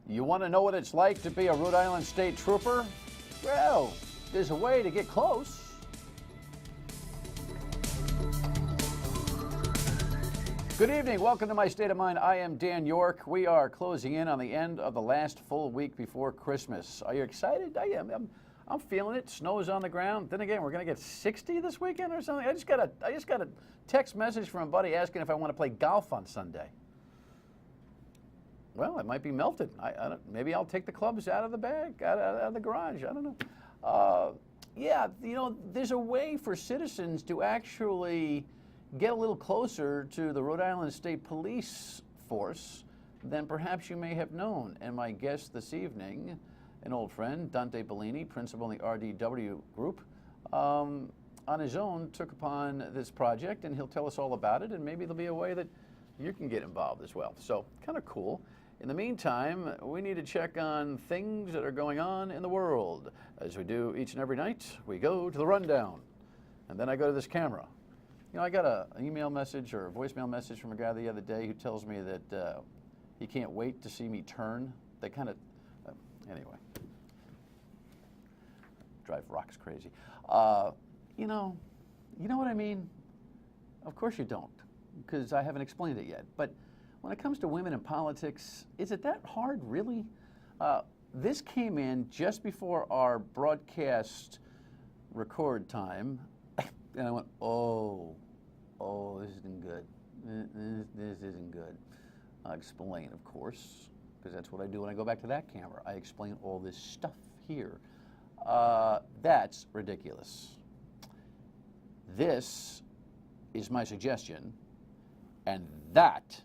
You want to know what it's like to be a Rhode Island State Trooper? Well, there's a way to get close. Good evening. Welcome to My State of Mind. I am Dan Yorke. We are closing in on the end of the last full week before Christmas. Are you excited? I am. I'm feeling it. Snow's on the ground. Then again, we're going to get 60 this weekend or something. I just got a text message from a buddy asking if I want to play golf on Sunday. Well, it might be melted. Maybe I'll take the clubs out of the bag, out of the garage. I don't know. Yeah, you know, there's a way for citizens to actually get a little closer to the Rhode Island State Police Force than perhaps you may have known. And my guest this evening, an old friend, Dante Bellini, principal in the RDW group, on his own took upon this project, and he'll tell us all about it, and maybe there'll be a way that you can get involved as well. So, kind of cool. In the meantime, we need to check on things that are going on in the world. As we do each and every night, we go to the rundown, and then I go to this camera. You know, I got an email message or a voicemail message from a guy the other day who tells me that he can't wait to see me turn. They kind of, anyway, drive rocks crazy. You know what I mean? Of course you don't, because I haven't explained it yet. But when it comes to women in politics, is it that hard, really? This came in just before our broadcast record time, and I went, oh, this isn't good. This isn't good. I'll explain, of course, because that's what I do when I go back to that camera. I explain all this stuff here. That's ridiculous. This is my suggestion, and that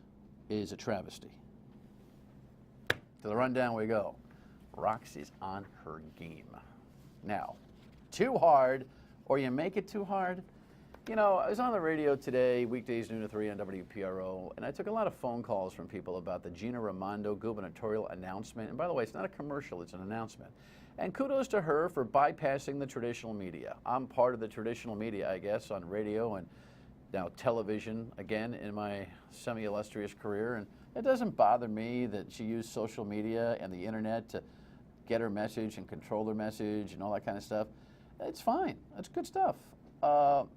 is a travesty. To the rundown we go. Roxy's on her game. Now, too hard, or you make it too hard. You know, I was on the radio today, weekdays noon to 3 on WPRO, and I took a lot of phone calls from people about the Gina Raimondo gubernatorial announcement. And by the way, it's not a commercial, it's an announcement. And kudos to her for bypassing the traditional media. I'm part of the traditional media, I guess, on radio and now television, again, in my semi-illustrious career. And it doesn't bother me that she used social media and the internet to get her message and control her message and all that kind of stuff. It's fine. It's good stuff.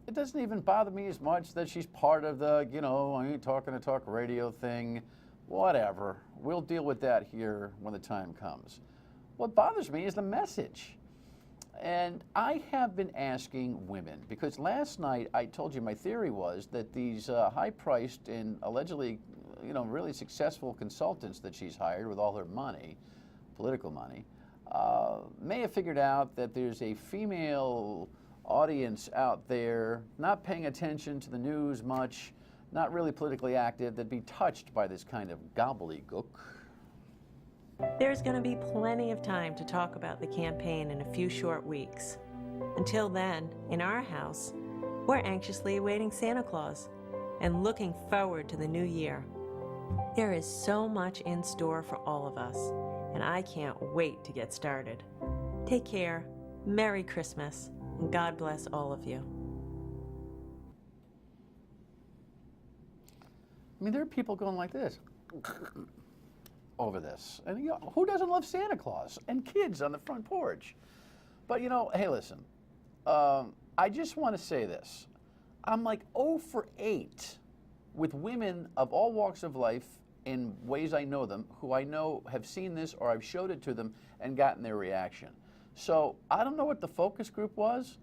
It doesn't even bother me as much that she's part of the, you know, I ain't talking to talk radio thing. Whatever. We'll deal with that here when the time comes. What bothers me is the message. And I have been asking women, because last night I told you my theory was that these high-priced and allegedly, you know, really successful consultants that she's hired with all her money, political money, may have figured out that there's a female audience out there not paying attention to the news much, not really politically active, that'd be touched by this kind of gobbledygook. There's going to be plenty of time to talk about the campaign in a few short weeks. Until then, in our house, we're anxiously awaiting Santa Claus and looking forward to the new year. There is so much in store for all of us, and I can't wait to get started. Take care, Merry Christmas, and God bless all of you. I mean, there are people going like this over this. And you know, who doesn't love Santa Claus? And kids on the front porch. But you know, hey, listen, I just want to say this. I'm like 0 for 8 with women of all walks of life in ways I know them, who I know have seen this or I've showed it to them and gotten their reaction. So I don't know what the focus group was,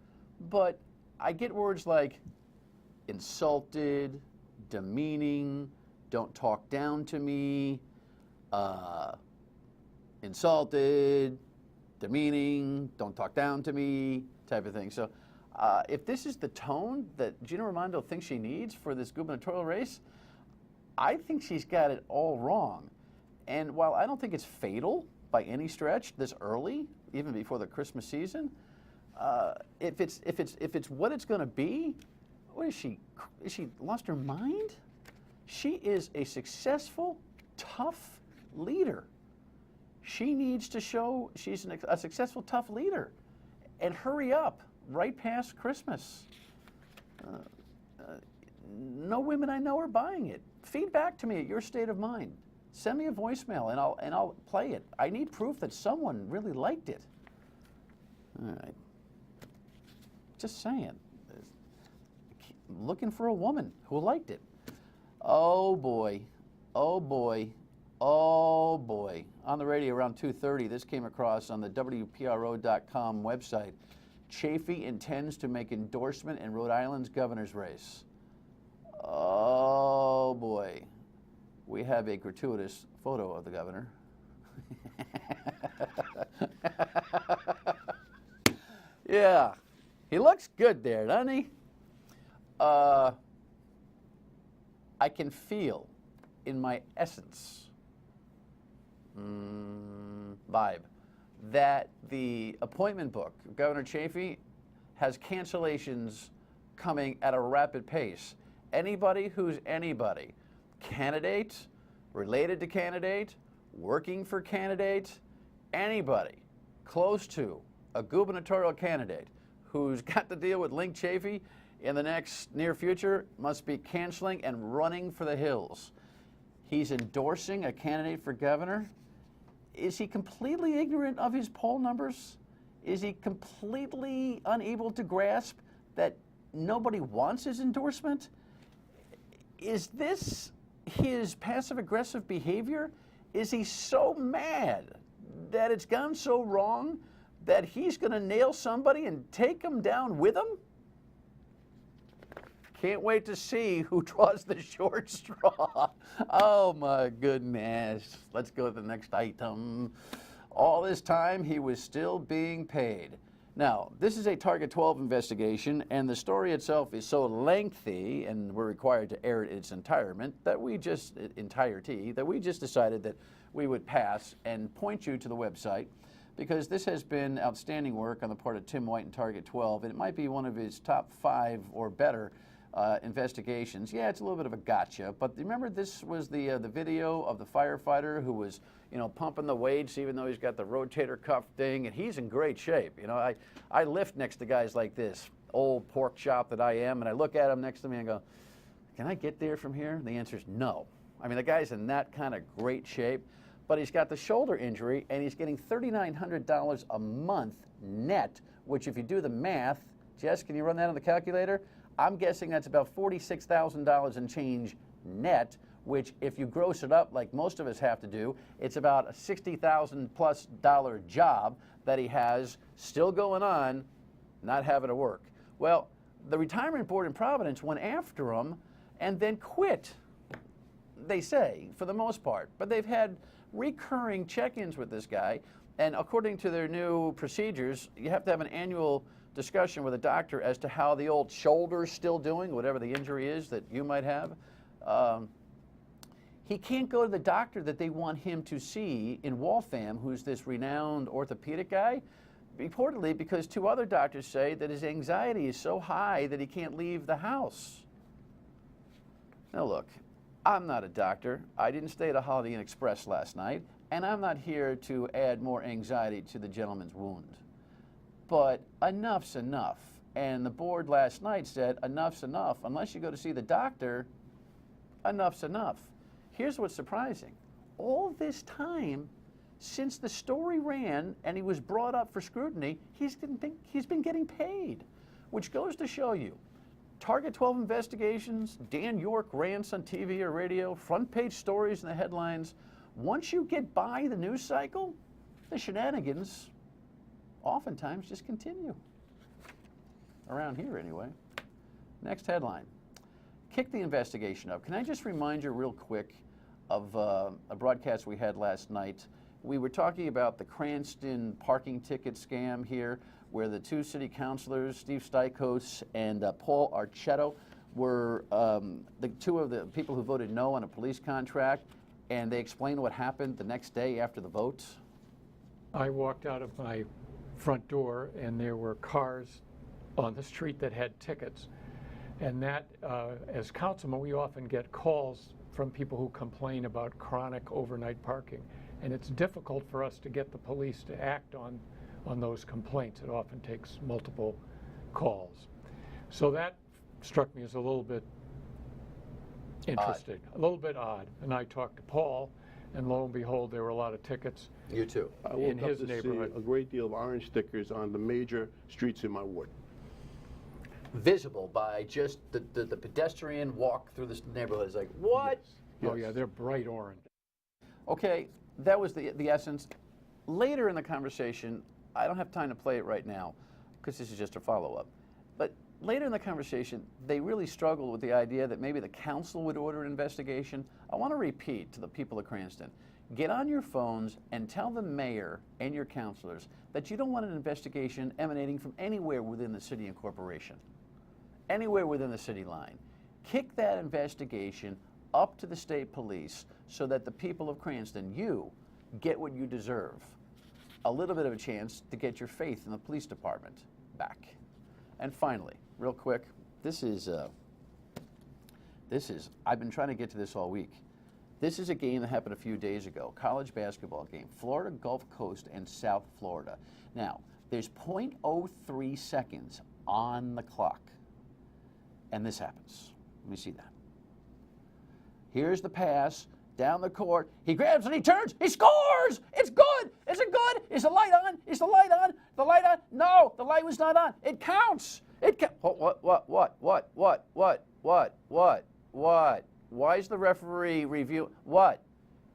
but I get words like insulted, demeaning, don't talk down to me, insulted, demeaning, don't talk down to me, type of thing. So if this is the tone that Gina Raimondo thinks she needs for this gubernatorial race, I think she's got it all wrong. And while I don't think it's fatal by any stretch this early, even before the Christmas season, if it's what it's going to be, what is she? Is she lost her mind? She is a successful, tough leader. She needs to show she's a successful, tough leader, and hurry up, right past Christmas. No women I know are buying it. Feed back to me at your state of mind. Send me a voicemail and I'll play it. I need proof that someone really liked it. All right. Just saying. Looking for a woman who liked it. Oh boy. Oh boy. Oh boy. On the radio around 2:30, this came across on the WPRO.com website. Chaffey intends to make endorsement in Rhode Island's governor's race. Oh boy. We have a gratuitous photo of the governor. Yeah. He looks good there, doesn't he? I can feel in my essence vibe that the appointment book, Governor Chaffey, has cancellations coming at a rapid pace. Anybody who's anybody, candidate, related to candidate, working for candidate, anybody close to a gubernatorial candidate who's got to deal with Link Chaffey in the next near future must be canceling and running for the hills. He's endorsing a candidate for governor. Is he completely ignorant of his poll numbers? Is he completely unable to grasp that nobody wants his endorsement? Is this his passive-aggressive behavior? Is he so mad that it's gone so wrong that he's going to nail somebody and take them down with him? Can't wait to see who draws the short straw. Oh my goodness. Let's go to the next item. All this time he was still being paid. Now, this is a Target 12 investigation, and the story itself is so lengthy, and we're required to air it in its entirety, that we just decided that we would pass and point you to the website, because this has been outstanding work on the part of Tim White and Target 12, and it might be one of his top 5 or better investigations. Yeah, it's a little bit of a gotcha, but remember this was the video of the firefighter who was, pumping the weights even though he's got the rotator cuff thing, and he's in great shape. I lift next to guys like this, old pork chop that I am, and I look at him next to me and go, can I get there from here? And the answer is no. I mean, the guy's in that kind of great shape, but he's got the shoulder injury, and he's getting $3,900 a month net, which if you do the math, Jess, can you run that on the calculator? I'm guessing that's about $46,000 and change net, which if you gross it up like most of us have to do, it's about a $60,000+ job that he has still going on, not having to work. Well, the retirement board in Providence went after him and then quit, they say, for the most part. But they've had recurring check-ins with this guy, and according to their new procedures, you have to have an annual discussion with a doctor as to how the old shoulder's still doing, whatever the injury is that you might have. He can't go to the doctor that they want him to see in Waltham, who's this renowned orthopedic guy, reportedly because 2 other doctors say that his anxiety is so high that he can't leave the house. Now look, I'm not a doctor. I didn't stay at a Holiday Inn Express last night, and I'm not here to add more anxiety to the gentleman's wound. But enough's enough. And the board last night said enough's enough. Unless you go to see the doctor, enough's enough. Here's what's surprising. All this time, since the story ran and he was brought up for scrutiny, he's been getting paid, which goes to show you. Target 12 investigations, Dan Yorke rants on TV or radio, front page stories in the headlines. Once you get by the news cycle, the shenanigans oftentimes just continue. Around here, anyway. Next headline. Kick the investigation up. Can I just remind you real quick of a broadcast we had last night? We were talking about the Cranston parking ticket scam here, where the 2 city councilors, Steve Stikos and Paul Archetto, were the 2 of the people who voted no on a police contract, and they explained what happened the next day after the vote. I walked out of my front door and there were cars on the street that had tickets, and that as councilman we often get calls from people who complain about chronic overnight parking, and it's difficult for us to get the police to act on those complaints. It often takes multiple calls. So that struck me as a little bit interesting, a little bit odd. And I talked to Paul, and lo and behold, there were a lot of tickets. You too. I in woke up his to neighborhood. see a great deal of orange stickers on the major streets in my ward. Visible by just the pedestrian walk through this neighborhood. It's like, what? Oh yeah, they're bright orange. Okay, that was the essence. Later in the conversation, I don't have time to play it right now because this is just a follow-up. But later in the conversation, they really struggled with the idea that maybe the council would order an investigation. I want to repeat to the people of Cranston, get on your phones and tell the mayor and your councilors that you don't want an investigation emanating from anywhere within the city and corporation, anywhere within the city line. Kick that investigation up to the state police so that the people of Cranston, you, get what you deserve. A little bit of a chance to get your faith in the police department back. And finally, real quick, this is, I've been trying to get to this all week. This is a game that happened a few days ago, college basketball game, Florida Gulf Coast and South Florida. Now, there's 0.03 seconds on the clock, and this happens. Let me see that. Here's the pass down the court. He grabs and he turns. He scores. It's good. Is it good? Is the light on? Is the light on? The light on? No, the light was not on. It counts. It counts. What? Why is the referee review? What?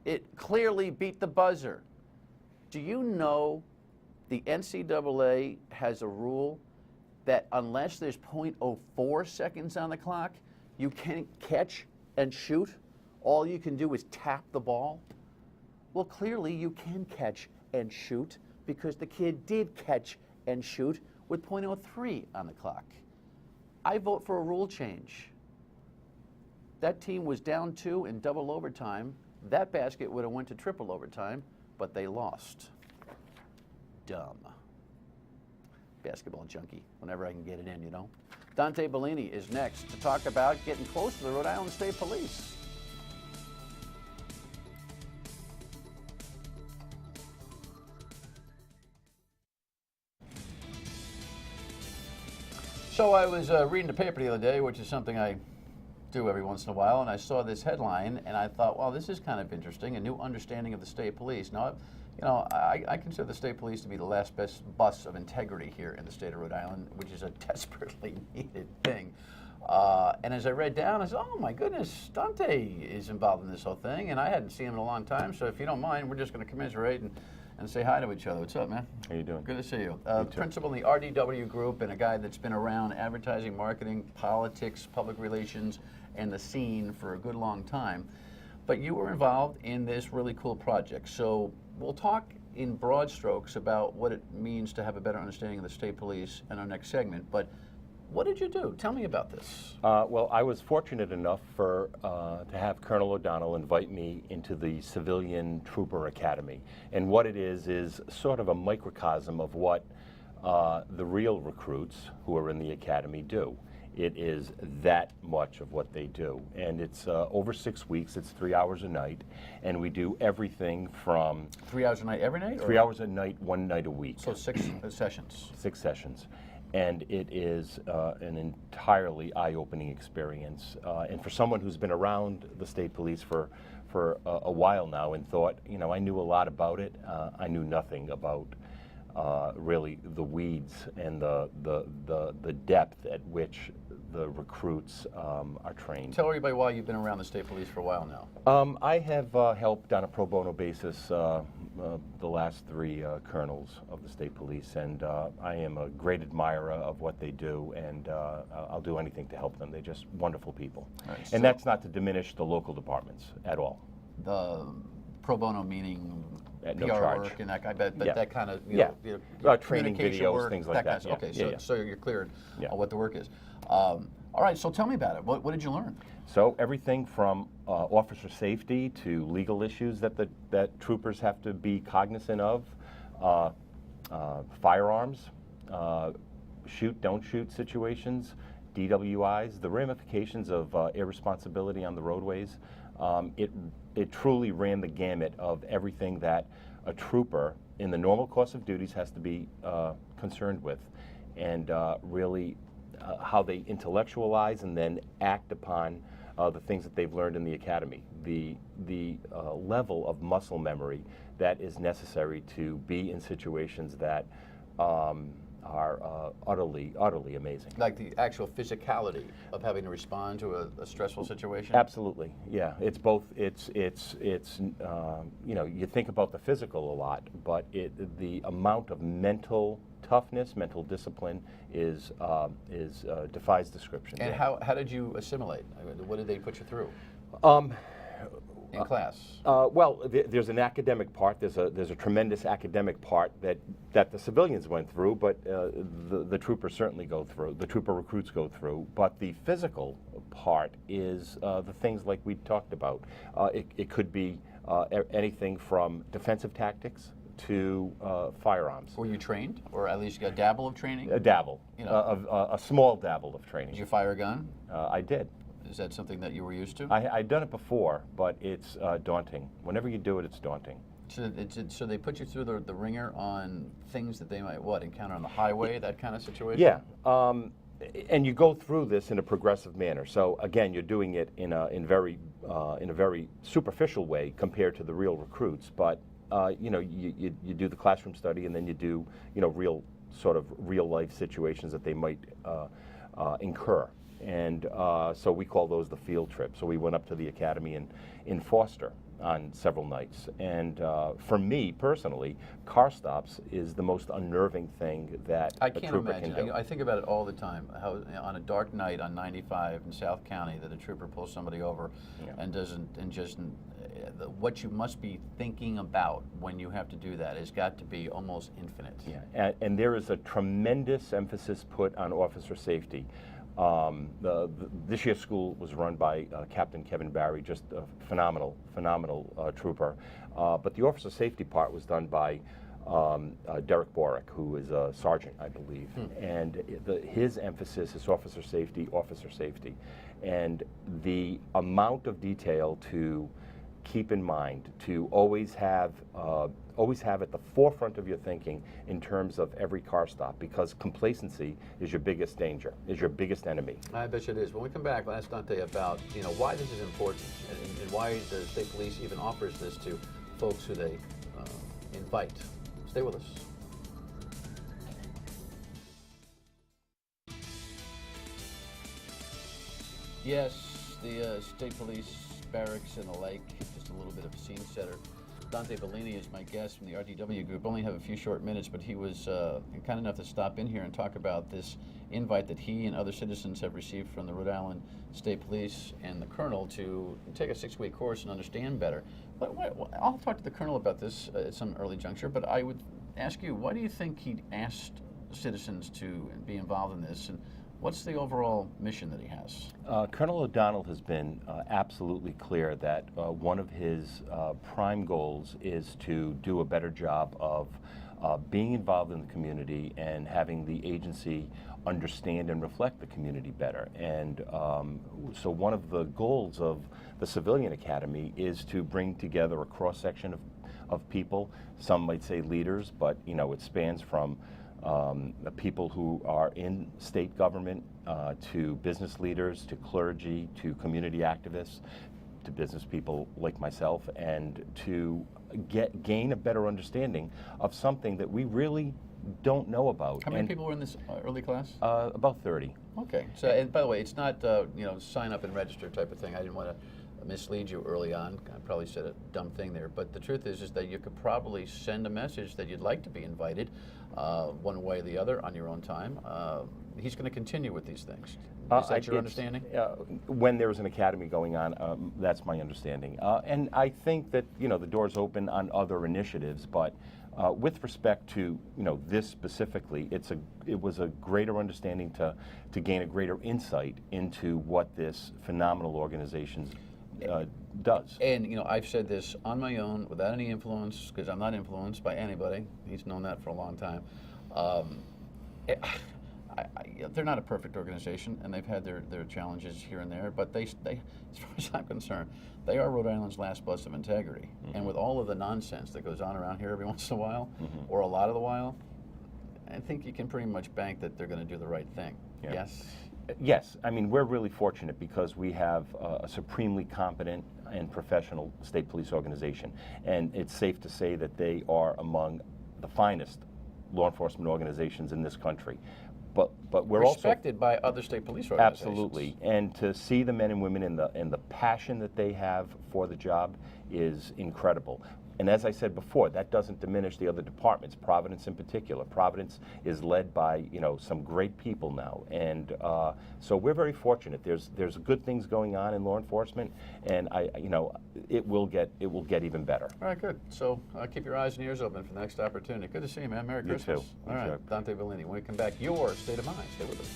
It clearly beat the buzzer. Do you know the NCAA has a rule that unless there's 0.04 seconds on the clock, you can't catch and shoot? All you can do is tap the ball? Well, clearly you can catch and shoot because the kid did catch and shoot with 0.03 on the clock. I vote for a rule change. That team was down 2 in double overtime. That basket would have went to triple overtime, but they lost. Dumb. Basketball junkie, whenever I can get it in, you know. Dante Bellini is next to talk about getting close to the Rhode Island State Police. So I was reading the paper the other day, which is something I do every once in a while, and I saw this headline, and I thought, well, this is kind of interesting, a new understanding of the state police. Now, you know, I consider the state police to be the last best bus of integrity here in the state of Rhode Island, which is a desperately needed thing. And as I read down, I said, oh my goodness, Dante is involved in this whole thing, and I hadn't seen him in a long time, so if you don't mind, we're just going to commiserate and say hi to each other. What's up, man? How you doing? Good to see you. You too. Principal in the RDW group and a guy that's been around advertising, marketing, politics, public relations, and the scene for a good long time. But you were involved in this really cool project. So we'll talk in broad strokes about what it means to have a better understanding of the state police in our next segment. But what did you do? Tell me about this. Well, I was fortunate enough to have Colonel O'Donnell invite me into the Civilian Trooper Academy. And what it is sort of a microcosm of what the real recruits who are in the academy do. It is that much of what they do. And it's over 6 weeks, it's 3 hours a night, and we do everything from... 3 hours a night every night? 3 hours a night, 1 night a week. So 6 sessions. 6 sessions. And it is an entirely eye-opening experience. And for someone who's been around the state police for a while now and thought, you know, I knew a lot about it, I knew nothing about really the weeds and the depth at which the recruits are trained. Tell everybody why you've been around the state police for a while now. I have helped on a pro bono basis the last 3 colonels of the state police, and I am a great admirer of what they do, and I'll do anything to help them. They're just wonderful people. Right, and so that's not to diminish the local departments at all. The pro bono meaning At PR no charge. work and that, I bet, but Yeah. that kind of, Yeah. communication Training videos, work, things like that. Kind of, Yeah. okay, so, Yeah. so you're cleared Yeah. on what the work is. All right, so tell me about it. What did you learn? So everything from officer safety to legal issues that troopers have to be cognizant of, firearms, shoot, don't shoot situations, DWIs, the ramifications of irresponsibility on the roadways. It truly ran the gamut of everything that a trooper in the normal course of duties has to be concerned with, and really how they intellectualize and then act upon the things that they've learned in the academy, the level of muscle memory that is necessary to be in situations that are utterly amazing. Like the actual physicality of having to respond to a stressful situation? Absolutely, yeah. It's both. It's you know, you think about the physical a lot, but the amount of mental toughness, mental discipline is defies description. And how did you assimilate? What did they put you through? In class? Well, there's an academic part. There's a tremendous academic part that the civilians went through, but the troopers certainly go through. The trooper recruits go through. But the physical part is the things like we talked about. It could be anything from defensive tactics to firearms. Were you trained, or at least a dabble of training? A dabble, You know. a small dabble of training. Did you fire a gun? I did. Is that something that you were used to? I'd done it before, but it's daunting. Whenever you do it, it's daunting. So they put you through the ringer on things that they might, encounter on the highway, that kind of situation? Yeah, and you go through this in a progressive manner. So again, you're doing it in a very superficial way compared to the real recruits. But you know, you do the classroom study, and then you do, you know, real life situations that they might incur. And so we call those the field trip. So we went up to the academy in Foster on several nights. And for me personally, car stops is the most unnerving thing that a trooper can do. I think about it all the time. How on a dark night on 95 in South County, that a trooper pulls somebody over, and what you must be thinking about when you have to do that has got to be almost infinite. Yeah, and there is a tremendous emphasis put on officer safety. This year's school was run by Captain Kevin Barry, just a phenomenal trooper. But the officer safety part was done by Derek Borick, who is a sergeant, I believe. And his emphasis is officer safety. And the amount of detail to keep in mind, to always have at the forefront of your thinking in terms of every car stop, because complacency is your biggest danger, is your biggest enemy. I bet you it is. When we come back, we'll ask Dante about why this is important and why the state police even offers this to folks who they invite. Stay with us. Yes, the state police barracks and the lake, just a little bit of a scene setter. Dante Bellini is my guest from the RDW group. Only have a few short minutes, but he was kind enough to stop in here and talk about this invite that he and other citizens have received from the Rhode Island State Police and the Colonel to take a 6-week course and understand better. I'll talk to the Colonel about this at some early juncture, but I would ask you, why do you think he asked citizens to be involved in this, and what's the overall mission that he has? Colonel O'Donnell has been absolutely clear that one of his prime goals is to do a better job of being involved in the community and having the agency understand and reflect the community better. And so one of the goals of the Civilian Academy is to bring together a cross-section of people. Some might say leaders, but it spans from people who are in state government, to business leaders, to clergy, to community activists, to business people like myself, and to gain a better understanding of something that we really don't know about. How many people were in this early class? About 30. Okay. So, and by the way, it's not sign up and register type of thing. I didn't want to mislead you early on. I probably said a dumb thing there, but the truth is that you could probably send a message that you'd like to be invited one way or the other on your own time. He's going to continue with these things. Is that your understanding? When there's an academy going on, that's my understanding. And I think that the door's open on other initiatives, but with respect to this specifically, it was a greater understanding to gain a greater insight into what this phenomenal organization does. And I've said this on my own without any influence, because I'm not influenced by anybody. He's known that for a long time. They're not a perfect organization, and they've had their challenges here and there, but they, as far as I'm concerned, they are Rhode Island's last bust of integrity. Mm-hmm. And with all of the nonsense that goes on around here every once in a while, mm-hmm. or a lot of the while, I think you can pretty much bank that they're going to do the right thing. Yeah. Yes? Yes, I mean, we're really fortunate because we have a supremely competent and professional state police organization, and it's safe to say that they are among the finest law enforcement organizations in this country. But we're respected by other state police organizations. Absolutely, and to see the men and women in the passion that they have for the job is incredible. And as I said before, that doesn't diminish the other departments, Providence in particular. Providence is led by, you know, some great people now, and so we're very fortunate. There's good things going on in law enforcement, and it will get even better. All right, good. So keep your eyes and ears open for the next opportunity. Good to see you, man. Merry Christmas. Too. All right, Dante Bellini. When we come back, your state of mind. Stay with us.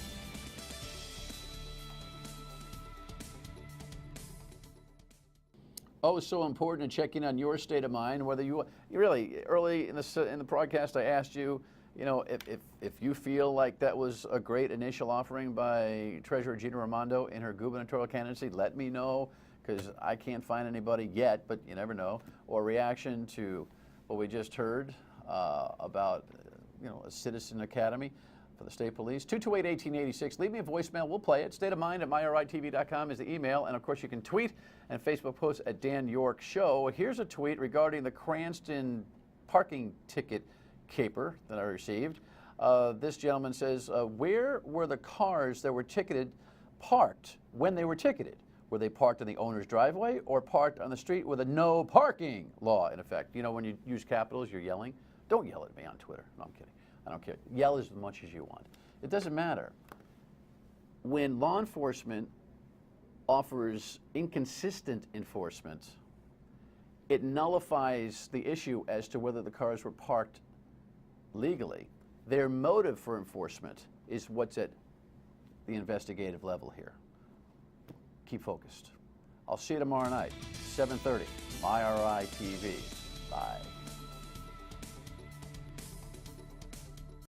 Oh, so important to check in on your state of mind. Whether you really early in the broadcast, I asked you, you know, if you feel like that was a great initial offering by Treasurer Gina Raimondo in her gubernatorial candidacy. Let me know, because I can't find anybody yet, but you never know. Or reaction to what we just heard about, you know, a citizen academy for the state police. 228-1886. Leave me a voicemail. We'll play it. stateofmind@myritv.com is the email. And, of course, you can tweet and Facebook post at Dan Yorke Show. Here's a tweet regarding the Cranston parking ticket caper that I received. This gentleman says, where were the cars that were ticketed parked when they were ticketed? Were they parked in the owner's driveway or parked on the street with a no parking law in effect? You know, when you use capitals, you're yelling. Don't yell at me on Twitter. No, I'm kidding. I don't care. Yell as much as you want. It doesn't matter. When law enforcement offers inconsistent enforcement, it nullifies the issue as to whether the cars were parked legally. Their motive for enforcement is what's at the investigative level here. Keep focused. I'll see you tomorrow night, 7:30, MyRI TV. Bye.